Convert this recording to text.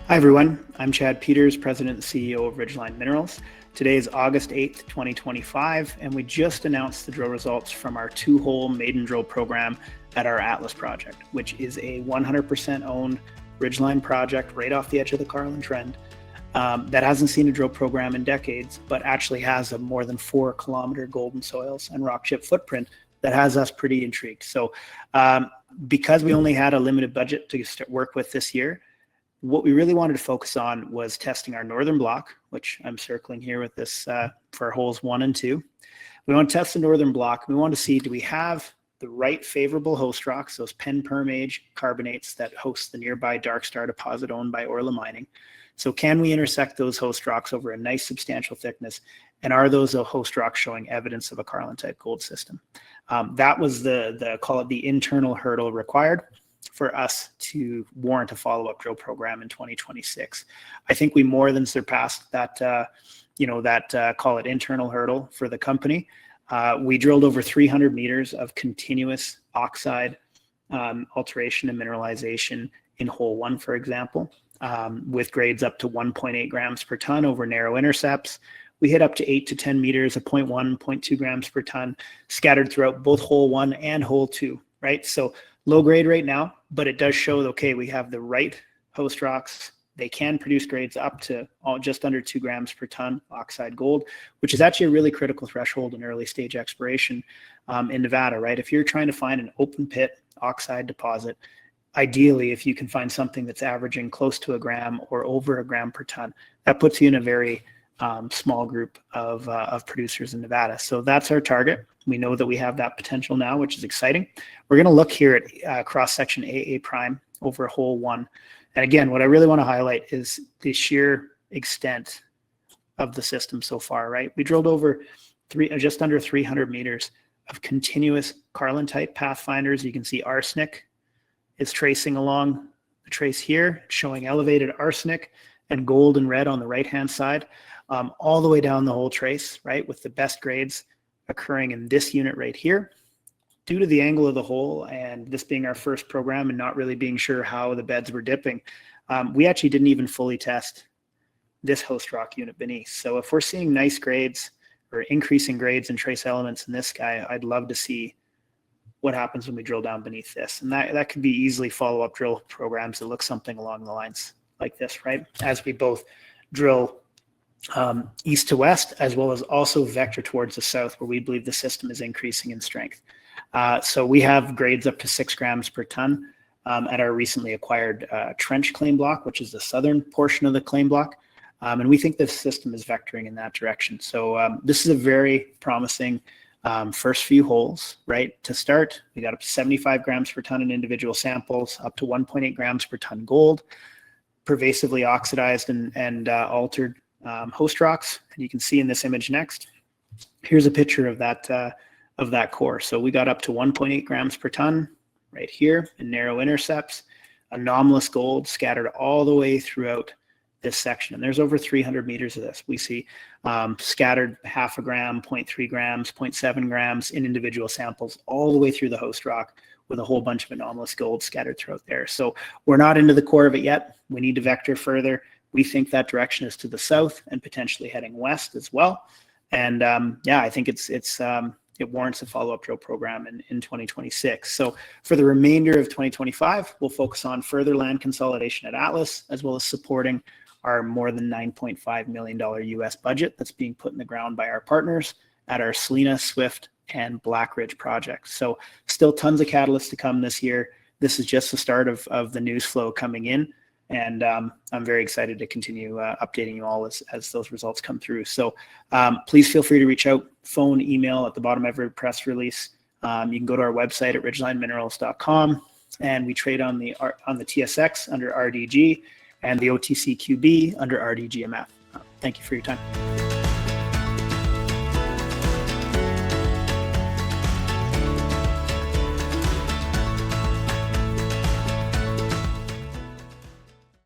Hi everyone, I'm Chad Peters, President and CEO of Ridgeline Minerals. Today is August 8th, 2025, and we just announced the drill results from our 2-hole maiden drill program at our Atlas project, which is a 100% owned Ridgeline project right off the edge of the Carlin Trend that hasn't seen a drill program in decades, but actually has a more than 4-kilometer golden soils and rock chip footprint that has us pretty intrigued. So because we only had a limited budget to work with this year, what we really wanted to focus on was testing our northern block, which I'm circling here with this for holes 1 and 2. We want to test the northern block. We want to see, do we have the right favorable host rocks, those Pen-Perm age carbonates that host the nearby Dark Star deposit owned by Orla Mining. So can we intersect those host rocks over a nice substantial thickness? And are those host rocks showing evidence of a Carlin type gold system? That was the call it the internal hurdle required for us to warrant a follow-up drill program in 2026. I think we more than surpassed that, call it internal hurdle for the company. We drilled over 300 meters of continuous oxide alteration and mineralization in hole 1, for example, with grades up to 1.8 grams per ton over narrow intercepts. We hit up to 8 to 10 meters of 0.1, 0.2 grams per ton scattered throughout both hole 1 and hole 2, right? So low grade right now, but it does show, okay, we have the right host rocks. They can produce grades up to just under 2 grams per ton oxide gold, which is actually a really critical threshold in early stage exploration in Nevada, right? If you're trying to find an open pit oxide deposit, ideally, if you can find something that's averaging close to 1 gram or over 1 gram per ton, that puts you in a very small group of producers in Nevada. So that's our target. We know that we have that potential now, which is exciting. We're going to look here at cross-section AA prime over hole 1. And again, what I really want to highlight is the sheer extent of the system so far, right? We drilled over just under 300 meters of continuous Carlin-type pathfinders. You can see arsenic is tracing along the trace here, showing elevated arsenic and gold and red on the right-hand side, all the way down the whole trace, right, with the best grades occurring in this unit right here. Due to the angle of the hole and this being our first program and not really being sure how the beds were dipping, we actually didn't even fully test this host rock unit beneath. So if we're seeing nice grades or increasing grades and trace elements in this guy, I'd love to see what happens when we drill down beneath this. And that could be easily follow-up drill programs that look something along the lines like this, right? As we both drill east to west, as well as also vector towards the south, where we believe the system is increasing in strength. So we have grades up to 6 grams per ton at our recently acquired trench claim block, which is the southern portion of the claim block. And we think this system is vectoring in that direction. So this is a very promising first few holes, right? To start, we got up to 75 grams per ton in individual samples, up to 1.8 grams per ton gold, pervasively oxidized and altered host rocks. And you can see in this image next, here's a picture of that core. So we got up to 1.8 grams per ton right here in narrow intercepts, anomalous gold scattered all the way throughout this section. And there's over 300 meters of this. We see scattered 0.5 gram, 0.3 grams, 0.7 grams in individual samples all the way through the host rock with a whole bunch of anomalous gold scattered throughout there. So we're not into the core of it yet. We need to vector further. We think that direction is to the south and potentially heading west as well. And yeah, I think it warrants a follow-up drill program in 2026. So for the remainder of 2025, we'll focus on further land consolidation at Atlas, as well as supporting our more than $9.5 million US budget that's being put in the ground by our partners at our Salina, Swift, and Black Ridge projects. So still tons of catalysts to come this year. This is just the start of the news flow coming in. And I'm very excited to continue updating you all as those results come through. So please feel free to reach out, phone, email at the bottom of every press release. You can go to our website at ridgelineminerals.com, and we trade on the TSX under RDG and the OTCQB under RDGMF. Thank you for your time.